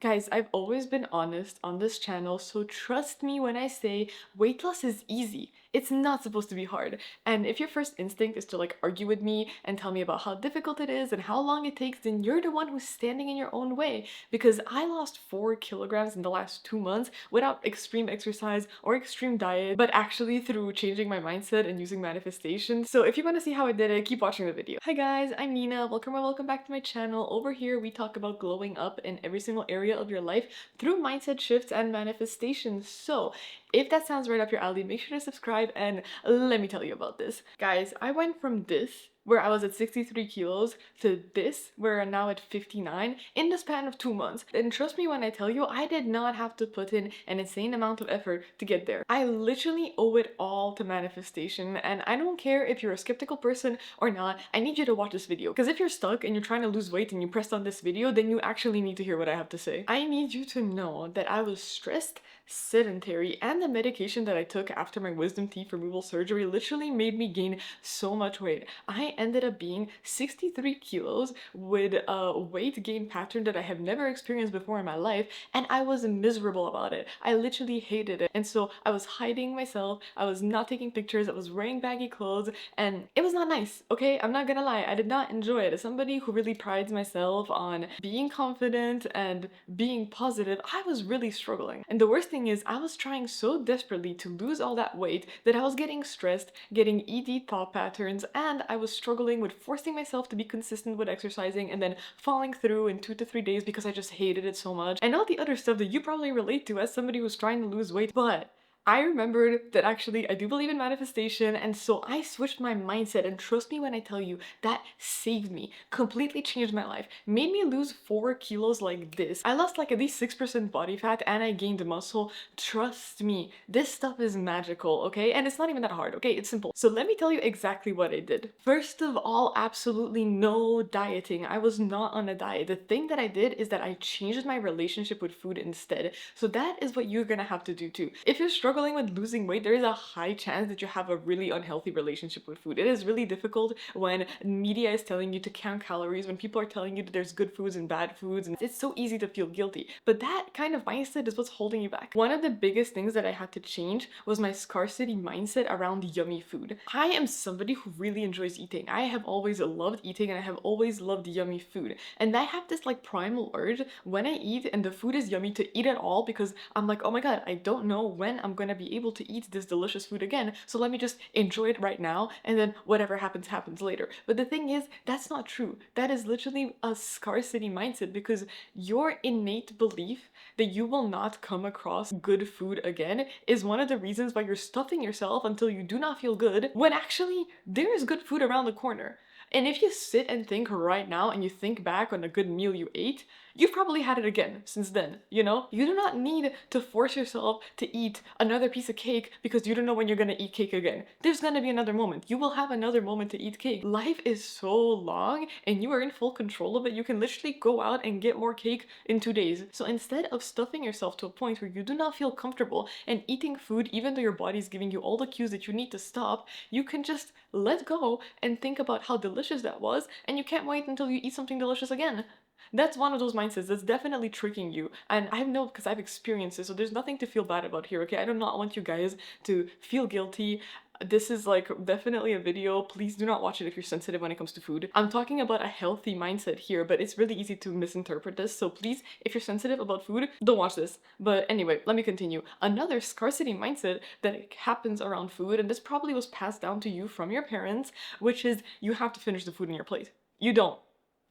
Guys, I've always been honest on this channel, so trust me when I say weight loss is easy. It's not supposed to be hard. And if your first instinct is to argue with me and tell me about how difficult it is and how long it takes, then you're the one who's standing in your own way. Because I lost 4 kilograms in the last 2 months without extreme exercise or extreme diet, but actually through changing my mindset and using manifestation. So if you want to see how I did it, keep watching the video. Hi guys, I'm Nina. Welcome or welcome back to my channel. Over here, we talk about glowing up in every single area of your life through mindset shifts and manifestations. So if that sounds right up your alley, make sure to subscribe and let me tell you about this. Guys, I went from this where I was at 63 kilos to this where I'm now at 59 in the span of 2 months. And trust me when I tell you, I did not have to put in an insane amount of effort to get there. I literally owe it all to manifestation, and I don't care if you're a skeptical person or not, I need you to watch this video. Because if you're stuck and you're trying to lose weight and you pressed on this video, then you actually need to hear what I have to say. I need you to know that I was stressed, sedentary, and the medication that I took after my wisdom teeth removal surgery literally made me gain so much weight. I ended up being 63 kilos with a weight gain pattern that I have never experienced before in my life, and I was miserable about it. I literally hated it. And so I was hiding myself, I was not taking pictures, I was wearing baggy clothes, and it was not nice, okay? I'm not gonna lie, I did not enjoy it. As somebody who really prides myself on being confident and being positive, I was really struggling. And the worst thing is, I was trying so desperately to lose all that weight that I was getting stressed, getting ED thought patterns, and I was struggling with forcing myself to be consistent with exercising and then falling through in 2 to 3 days because I just hated it so much. And all the other stuff that you probably relate to as somebody who's trying to lose weight. But I remembered that actually I do believe in manifestation, and so I switched my mindset, and trust me when I tell you, that saved me, completely changed my life, made me lose 4 kilos like this. I lost at least 6% body fat and I gained muscle. Trust me, this stuff is magical, okay? And it's not even that hard, okay? It's simple. So let me tell you exactly what I did. First of all, absolutely no dieting. I was not on a diet. The thing that I did is that I changed my relationship with food instead. So that is what you're gonna have to do too. If you're struggling with losing weight, there is a high chance that you have a really unhealthy relationship with food. It is really difficult when media is telling you to count calories, when people are telling you that there's good foods and bad foods, and it's so easy to feel guilty. But that kind of mindset is what's holding you back. One of the biggest things that I had to change was my scarcity mindset around yummy food. I am somebody who really enjoys eating. I have always loved eating and I have always loved yummy food. And I have this primal urge when I eat and the food is yummy to eat it all, because I'm like, oh my god, I don't know when I'm gonna be able to eat this delicious food again, so let me just enjoy it right now, and then whatever happens happens later. But the thing is, that's not true. That is literally a scarcity mindset, because your innate belief that you will not come across good food again is one of the reasons why you're stuffing yourself until you do not feel good, when actually there is good food around the corner. And if you sit and think right now and you think back on a good meal you ate, you've probably had it again since then, you know? You do not need to force yourself to eat another piece of cake because you don't know when you're gonna eat cake again. There's gonna be another moment. You will have another moment to eat cake. Life is so long and you are in full control of it. You can literally go out and get more cake in 2 days. So instead of stuffing yourself to a point where you do not feel comfortable and eating food even though your body's giving you all the cues that you need to stop, you can just let go and think about how delicious that was, and you can't wait until you eat something delicious again. That's one of those mindsets that's definitely tricking you. And I know because I've experienced it, so there's nothing to feel bad about here, okay? I do not want you guys to feel guilty. This is definitely a video. Please do not watch it if you're sensitive when it comes to food. I'm talking about a healthy mindset here, but it's really easy to misinterpret this. So please, if you're sensitive about food, don't watch this. But anyway, let me continue. Another scarcity mindset that happens around food, and this probably was passed down to you from your parents, which is you have to finish the food in your plate. You don't.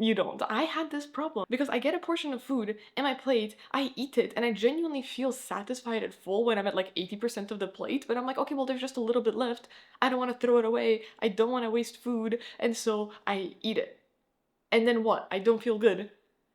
You don't. I had this problem because I get a portion of food in my plate, I eat it, and I genuinely feel satisfied and full when I'm at 80% of the plate, but I'm like, okay, well, there's just a little bit left. I don't want to throw it away. I don't want to waste food, and so I eat it. And then what? I don't feel good.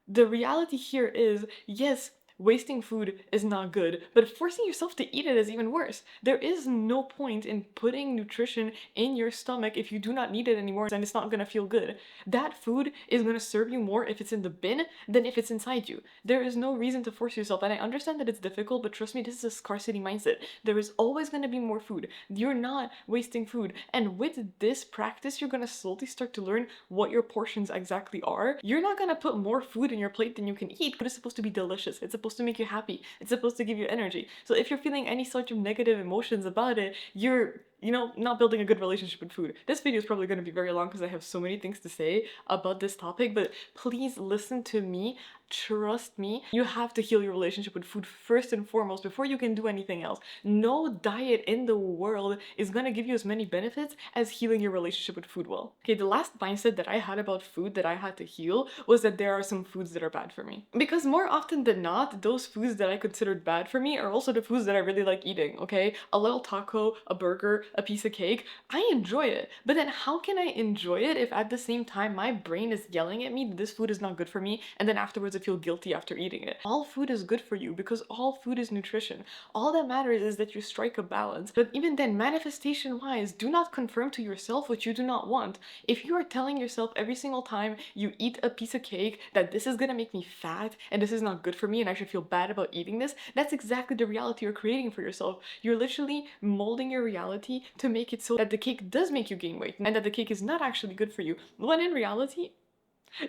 The reality here is, yes, Wasting food is not good, but forcing yourself to eat it is even worse. There is no point in putting nutrition in your stomach if you do not need it anymore and it's not gonna feel good. That food is gonna serve you more if it's in the bin than if it's inside you. There is no reason to force yourself, and I understand that it's difficult, but trust me, this is a scarcity mindset. There is always gonna be more food. You're not wasting food, and with this practice, you're gonna slowly start to learn what your portions exactly are. You're not gonna put more food in your plate than you can eat, but it's supposed to be delicious. It's supposed to make you happy. It's supposed to give you energy. So if you're feeling any sort of negative emotions about it, you're not building a good relationship with food. This video is probably going to be very long because I have so many things to say about this topic, but please listen to me. Trust me, you have to heal your relationship with food first and foremost before you can do anything else. No diet in the world is going to give you as many benefits as healing your relationship with food will. Okay, the last mindset that I had about food that I had to heal was that there are some foods that are bad for me. Because more often than not, those foods that I considered bad for me are also the foods that I really like eating, okay? A little taco, a burger, a piece of cake, I enjoy it. But then how can I enjoy it if at the same time my brain is yelling at me that this food is not good for me, and then afterwards I feel guilty after eating it? All food is good for you because all food is nutrition. All that matters is that you strike a balance. But even then, manifestation wise, do not confirm to yourself what you do not want. If you are telling yourself every single time you eat a piece of cake that this is gonna make me fat and this is not good for me and I should feel bad about eating this, that's exactly the reality you're creating for yourself. You're literally molding your reality to make it so that the cake does make you gain weight and that the cake is not actually good for you, when in reality,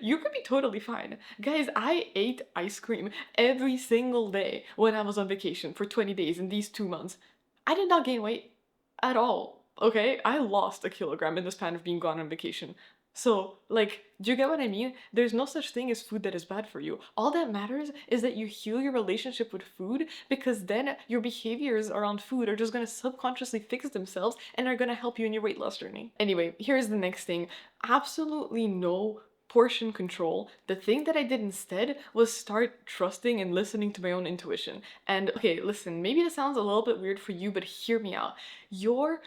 you could be totally fine. Guys, I ate ice cream every single day when I was on vacation for 20 days in these 2 months. I did not gain weight at all, okay? I lost a kilogram in the span of being gone on vacation. So, like, do you get what I mean? There's no such thing as food that is bad for you. All that matters is that you heal your relationship with food, because then your behaviors around food are just gonna subconsciously fix themselves and are gonna help you in your weight loss journey. Anyway, here's the next thing. Absolutely no portion control. The thing that I did instead was start trusting and listening to my own intuition. And okay, listen, maybe this sounds a little bit weird for you, but hear me out. Your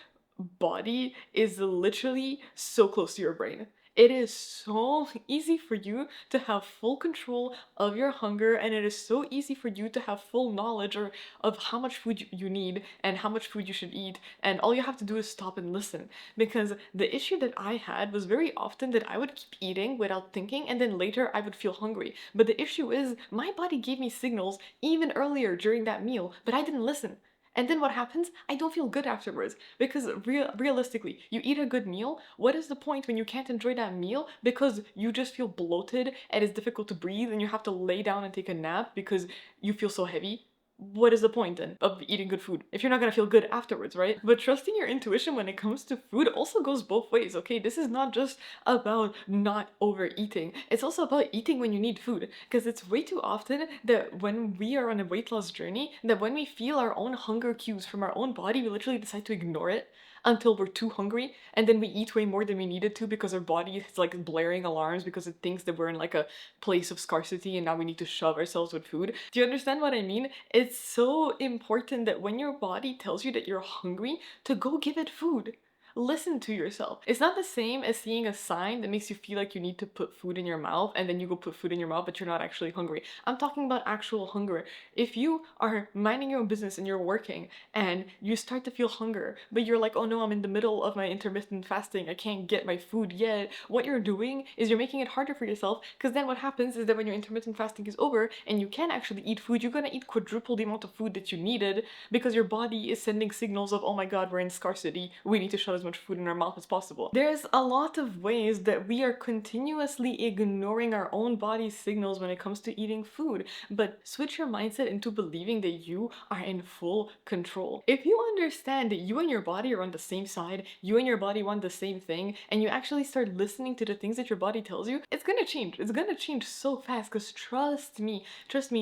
body is literally so close to your brain. It is so easy for you to have full control of your hunger, and it is so easy for you to have full knowledge of how much food you need and how much food you should eat, and all you have to do is stop and listen. Because the issue that I had was very often that I would keep eating without thinking, and then later I would feel hungry. But the issue is my body gave me signals even earlier during that meal, but I didn't listen. And then what happens? I don't feel good afterwards, because realistically, you eat a good meal, what is the point when you can't enjoy that meal because you just feel bloated and it's difficult to breathe and you have to lay down and take a nap because you feel so heavy? What is the point then of eating good food if you're not gonna feel good afterwards, right? But trusting your intuition when it comes to food also goes both ways, okay? This is not just about not overeating. It's also about eating when you need food, because it's way too often that when we are on a weight loss journey, that when we feel our own hunger cues from our own body, we literally decide to ignore it until we're too hungry, and then we eat way more than we needed to because our body is like blaring alarms because it thinks that we're in like a place of scarcity and now we need to shove ourselves with food. Do you understand what I mean? It's so important that when your body tells you that you're hungry, to go give it food. Listen to yourself. It's not the same as seeing a sign that makes you feel like you need to put food in your mouth and then you go put food in your mouth but you're not actually hungry. I'm talking about actual hunger. If you are minding your own business and you're working and you start to feel hunger, but you're like, oh no, I'm in the middle of my intermittent fasting, I can't get my food yet, what you're doing is you're making it harder for yourself, because then what happens is that when your intermittent fasting is over and you can actually eat food, you're gonna eat quadruple the amount of food that you needed because your body is sending signals of, oh my god, we're in scarcity, we need to shove as much food in our mouth as possible. There's a lot of ways that we are continuously ignoring our own body's signals when it comes to eating food, but switch your mindset into believing that you are in full control. If you understand that you and your body are on the same side, you and your body want the same thing, and you actually start listening to the things that your body tells you, it's gonna change. It's gonna change so fast, because trust me,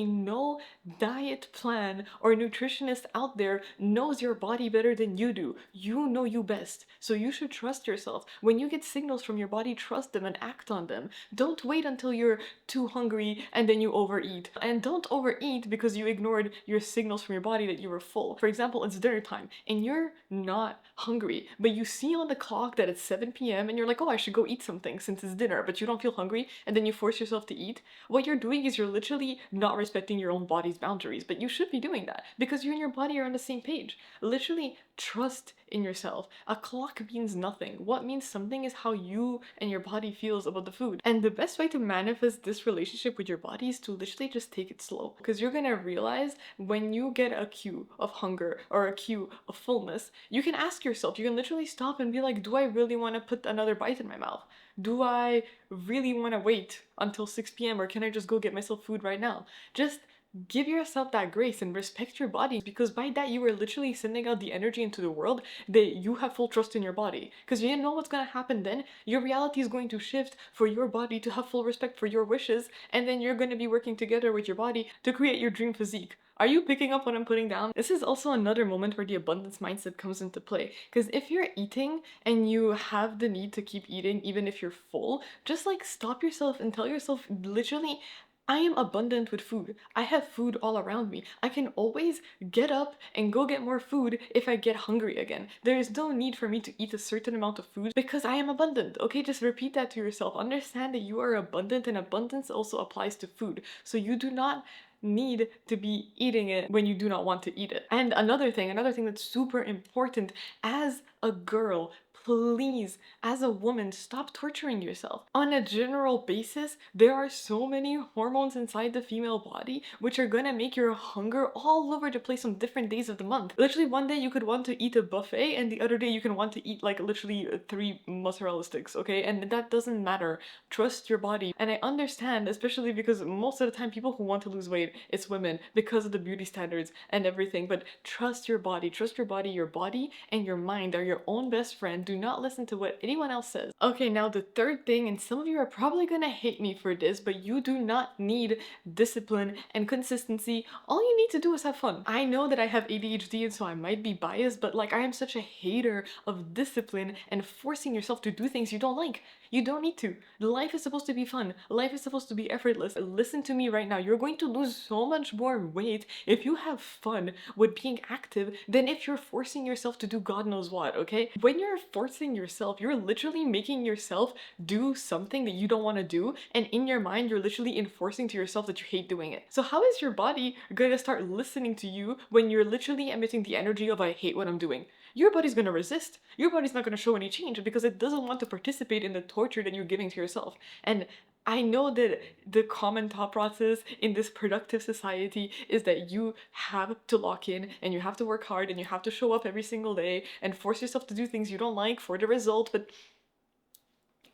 no diet plan or nutritionist out there knows your body better than you do. You know you best. So you should trust yourself. When you get signals from your body, trust them and act on them. Don't wait until you're too hungry and then you overeat. And don't overeat because you ignored your signals from your body that you were full. For example, it's dinner time and you're not hungry, but you see on the clock that it's 7 p.m. and you're like, oh, I should go eat something since it's dinner, but you don't feel hungry, and then you force yourself to eat. What you're doing is you're literally not respecting your own body's boundaries, but you should be doing that because you and your body are on the same page. Literally trust in yourself. A clock means nothing. What means something is how you and your body feels about the food. And the best way to manifest this relationship with your body is to literally just take it slow. Because you're gonna realize when you get a cue of hunger or a cue of fullness, you can ask yourself, you can literally stop and be like, do I really want to put another bite in my mouth? Do I really want to wait until 6 p.m. or can I just go get myself food right now? Just give yourself that grace and respect your body, because by that you are literally sending out the energy into the world that you have full trust in your body. Because you know what's going to happen then? Your reality is going to shift for your body to have full respect for your wishes, and then you're going to be working together with your body to create your dream physique. Are you picking up what I'm putting down? This is also another moment where the abundance mindset comes into play. Because if you're eating and you have the need to keep eating even if you're full, just like stop yourself and tell yourself literally, I am abundant with food. I have food all around me. I can always get up and go get more food if I get hungry again. There is no need for me to eat a certain amount of food because I am abundant. Okay, just repeat that to yourself. Understand that you are abundant, and abundance also applies to food. So you do not need to be eating it when you do not want to eat it. And another thing that's super important as a girl, please, as a woman, stop torturing yourself. On a general basis, there are so many hormones inside the female body which are gonna make your hunger all over the place on different days of the month. Literally, one day you could want to eat a buffet, and the other day you can want to eat like literally 3 mozzarella sticks, okay? And that doesn't matter. Trust your body. And I understand, especially because most of the time people who want to lose weight, it's women because of the beauty standards and everything, but trust your body. Trust your body. Your body and your mind are your own best friend. Do not listen to what anyone else says. Okay, now the third thing, and some of you are probably gonna hate me for this, but you do not need discipline and consistency. All you need to do is have fun. I know that I have ADHD and so I might be biased, but like I am such a hater of discipline and forcing yourself to do things you don't like. You don't need to. Life is supposed to be fun. Life is supposed to be effortless. Listen to me right now. You're going to lose so much more weight if you have fun with being active than if you're forcing yourself to do God knows what, okay? When you're forcing yourself, you're literally making yourself do something that you don't want to do, and in your mind, you're literally enforcing to yourself that you hate doing it. So how is your body gonna start listening to you when you're literally emitting the energy of I hate what I'm doing? Your body's gonna resist. Your body's not gonna show any change because it doesn't want to participate in the torture that you're giving to yourself. And I know that the common thought process in this productive society is that you have to lock in and you have to work hard and you have to show up every single day and force yourself to do things you don't like for the result, but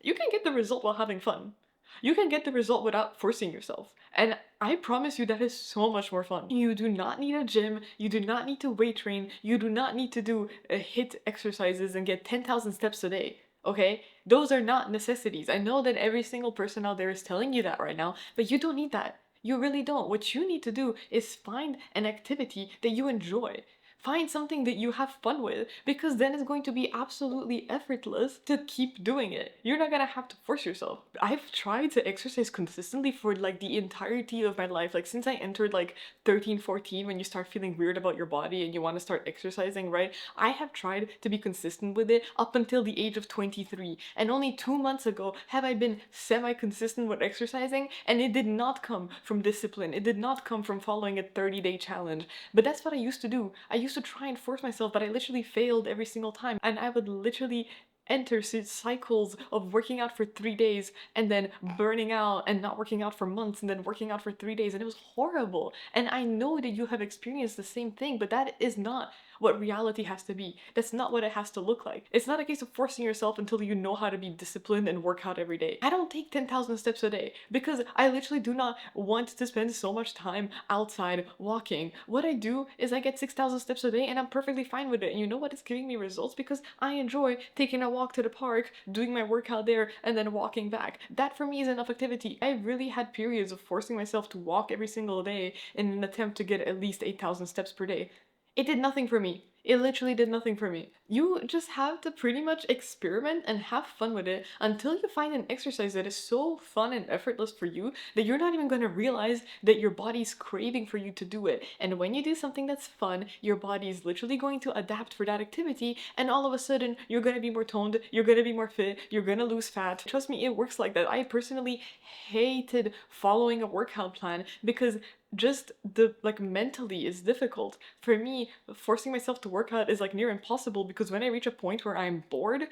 you can get the result while having fun. You can get the result without forcing yourself. And I promise you that is so much more fun. You do not need a gym, you do not need to weight train, you do not need to do HIIT exercises and get 10,000 steps a day. Okay? Those are not necessities. I know that every single person out there is telling you that right now, but you don't need that. You really don't. What you need to do is find an activity that you enjoy. Find something that you have fun with, because then it's going to be absolutely effortless to keep doing it. You're not gonna have to force yourself. I've tried to exercise consistently for like the entirety of my life. Like since I entered like 13, 14, when you start feeling weird about your body and you want to start exercising, right? I have tried to be consistent with it up until the age of 23. And only 2 months ago have I been semi-consistent with exercising, and it did not come from discipline. It did not come from following a 30-day challenge. But that's what I used to do. I used to try and force myself, but I literally failed every single time. And I would literally enter cycles of working out for 3 days and then burning out and not working out for months and then working out for 3 days, and it was horrible. And I know that you have experienced the same thing, but that is not what reality has to be. That's not what it has to look like. It's not a case of forcing yourself until you know how to be disciplined and work out every day. I don't take 10,000 steps a day because I literally do not want to spend so much time outside walking. What I do is I get 6,000 steps a day and I'm perfectly fine with it. And you know what is giving me results? Because I enjoy taking a walk to the park, doing my workout there, and then walking back. That for me is enough activity. I really had periods of forcing myself to walk every single day in an attempt to get at least 8,000 steps per day. It did nothing for me. It literally did nothing for me. You just have to pretty much experiment and have fun with it until you find an exercise that is so fun and effortless for you that you're not even going to realize that your body's craving for you to do it. And when you do something that's fun, your body is literally going to adapt for that activity, and all of a sudden you're going to be more toned, you're going to be more fit, you're going to lose fat. Trust me, it works like that. I personally hated following a workout plan because just the like mentally is difficult. For me, forcing myself to work out is like near impossible because when I reach a point where I'm bored,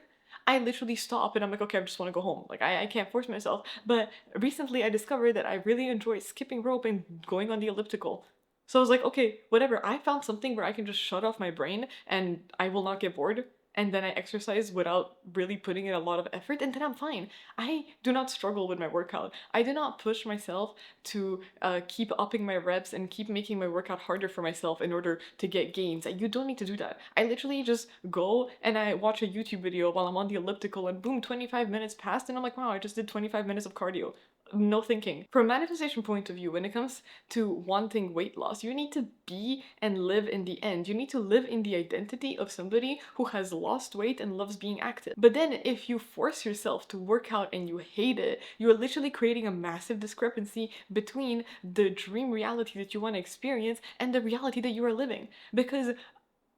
I literally stop and I'm like, okay, I just want to go home. Like I can't force myself. But recently I discovered that I really enjoy skipping rope and going on the elliptical. So I was like, okay, whatever. I found something where I can just shut off my brain and I will not get bored. And then I exercise without really putting in a lot of effort, and then I'm fine. I do not struggle with my workout. I do not push myself to keep upping my reps and keep making my workout harder for myself in order to get gains. You don't need to do that. I literally just go and I watch a YouTube video while I'm on the elliptical, and boom, 25 minutes passed, and I'm like, wow, I just did 25 minutes of cardio. No thinking. From a manifestation point of view, when it comes to wanting weight loss, you need to be and live in the end. You need to live in the identity of somebody who has lost weight and loves being active. But then if you force yourself to work out and you hate it, you're literally creating a massive discrepancy between the dream reality that you want to experience and the reality that you are living. Because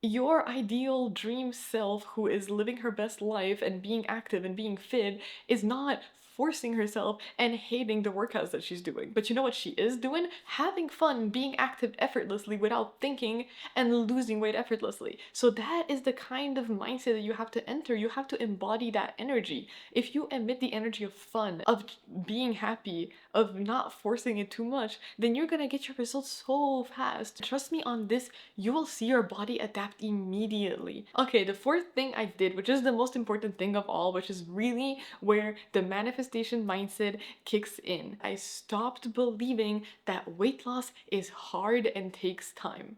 your ideal dream self who is living her best life and being active and being fit is not forcing herself and hating the workouts that she's doing. But you know what she is doing? Having fun, being active effortlessly without thinking and losing weight effortlessly. So that is the kind of mindset that you have to enter. You have to embody that energy. If you emit the energy of fun, of being happy, of not forcing it too much, then you're gonna get your results so fast. Trust me on this, you will see your body adapt immediately. Okay, the fourth thing I did, which is the most important thing of all, which is really where the manifestation mindset kicks in. I stopped believing that weight loss is hard and takes time.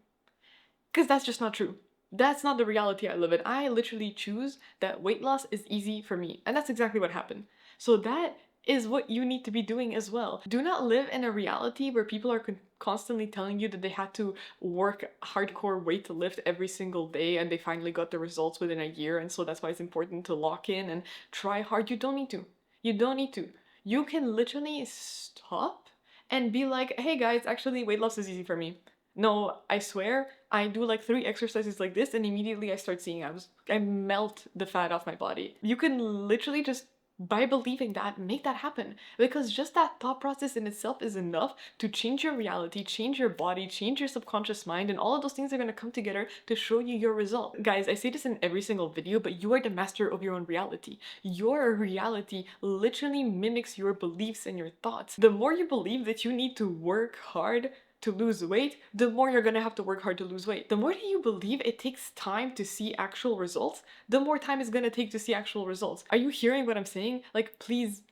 Because that's just not true. That's not the reality I live in. I literally choose that weight loss is easy for me. And that's exactly what happened. So that is what you need to be doing as well. Do not live in a reality where people are constantly telling you that they had to work hardcore weight to lift every single day and they finally got the results within a year, and so that's why it's important to lock in and try hard. You don't need to. You don't need to. You can literally stop and be like, hey guys, actually weight loss is easy for me. No, I swear, I do like 3 exercises like this and immediately I start seeing abs. I melt the fat off my body. You can literally just, by believing that, make that happen. Because just that thought process in itself is enough to change your reality, change your body, change your subconscious mind, and all of those things are going to come together to show you your result. Guys, I say this in every single video, but you are the master of your own reality. Your reality literally mimics your beliefs and your thoughts. The more you believe that you need to work hard to lose weight, the more you're gonna have to work hard to lose weight. The more that you believe it takes time to see actual results, the more time it's gonna take to see actual results. Are you hearing what I'm saying? Like, please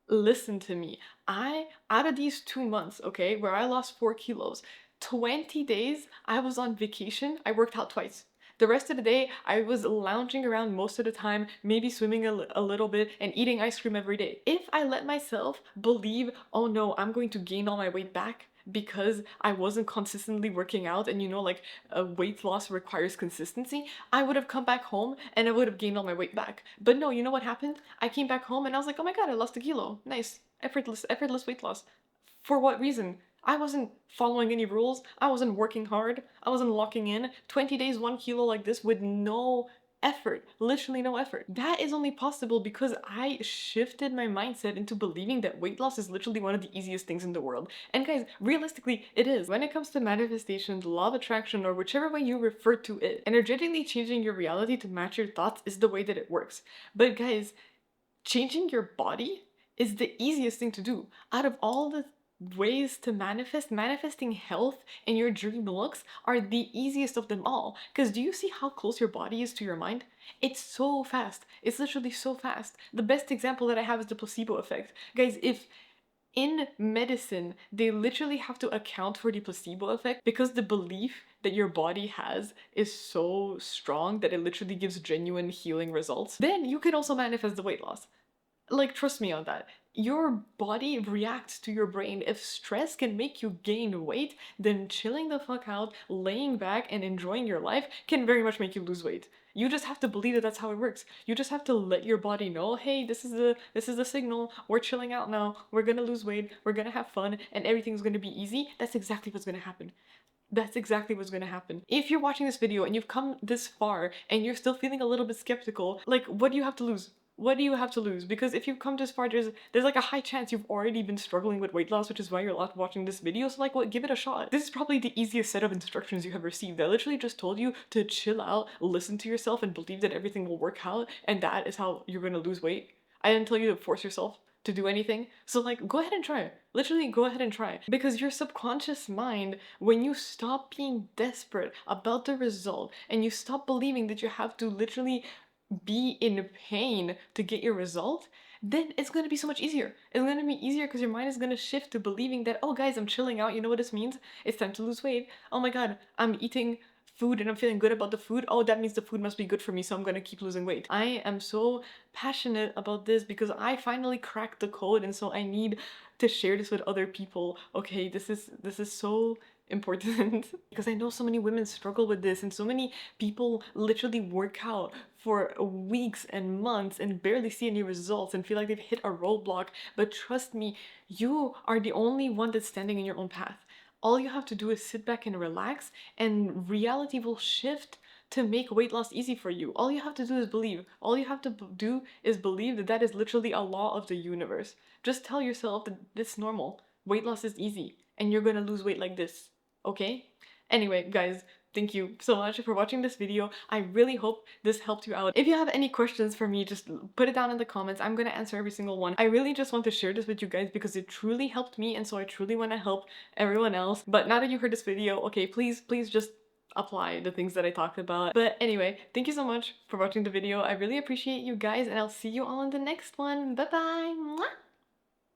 listen to me. Out of these 2 months, okay, where I lost 4 kilos, 20 days I was on vacation, I worked out twice. The rest of the day, I was lounging around most of the time, maybe swimming a little bit and eating ice cream every day. If I let myself believe, oh no, I'm going to gain all my weight back because I wasn't consistently working out, and like weight loss requires consistency, I would have come back home and I would have gained all my weight back. But no, you know what happened? I came back home and I was like, oh my god, I lost a kilo. Nice. Effortless weight loss. For what reason? I wasn't following any rules. I wasn't working hard. I wasn't locking in. 20 days, 1 kilo like this with no effort, literally no effort. That is only possible because I shifted my mindset into believing that weight loss is literally one of the easiest things in the world. And guys, realistically, it is. When it comes to manifestation, the law of attraction, or whichever way you refer to it, energetically changing your reality to match your thoughts is the way that it works. But guys, changing your body is the easiest thing to do. Out of all the ways to manifesting health and your dream looks are the easiest of them all. Because do you see how close your body is to your mind? It's so fast. It's literally so fast. The best example that I have is the placebo effect. Guys, if in medicine, they literally have to account for the placebo effect because the belief that your body has is so strong that it literally gives genuine healing results, then you can also manifest the weight loss. Like, trust me on that. your body reacts to your brain. If stress can make you gain weight, then chilling the fuck out, laying back, and enjoying your life can very much make you lose weight. You just have to believe that that's how it works. You just have to let your body know, hey, this is the signal. We're chilling out now. We're gonna lose weight. We're gonna have fun, and everything's gonna be easy. That's exactly what's gonna happen. That's exactly what's gonna happen. If you're watching this video and you've come this far and you're still feeling a little bit skeptical, like, what do you have to lose? What do you have to lose? Because if you've come this far, there's like a high chance you've already been struggling with weight loss, which is why you're watching this video. So like, what? Give it a shot. This is probably the easiest set of instructions you have received. I literally just told you to chill out, listen to yourself, and believe that everything will work out, and that is how you're gonna lose weight. I didn't tell you to force yourself to do anything. So like, go ahead and try. Literally go ahead and try. Because your subconscious mind, when you stop being desperate about the result and you stop believing that you have to literally be in pain to get your result, then it's going to be so much easier. It's going to be easier because your mind is going to shift to believing that, oh guys, I'm chilling out. You know what this means? It's time to lose weight. Oh my god, I'm eating food and I'm feeling good about the food. Oh, that means the food must be good for me, so I'm gonna keep losing weight. I am so passionate about this because I finally cracked the code, and so I need to share this with other people. Okay, this is so important because I know so many women struggle with this, and so many people literally work out for weeks and months and barely see any results and feel like they've hit a roadblock. But trust me, you are the only one that's standing in your own path. All you have to do is sit back and relax, and reality will shift to make weight loss easy for you. All you have to do is believe. All you have to do is believe that that is literally a law of the universe. Just tell yourself that it's normal. Weight loss is easy, and you're gonna lose weight like this. Okay? Anyway, guys, thank you so much for watching this video. I really hope this helped you out. If you have any questions for me, just put it down in the comments. I'm gonna answer every single one. I really just want to share this with you guys because it truly helped me, and so I truly want to help everyone else. But now that you heard this video, okay, please just apply the things that I talked about. But anyway, thank you so much for watching the video. I really appreciate you guys, and I'll see you all in the next one. Bye bye!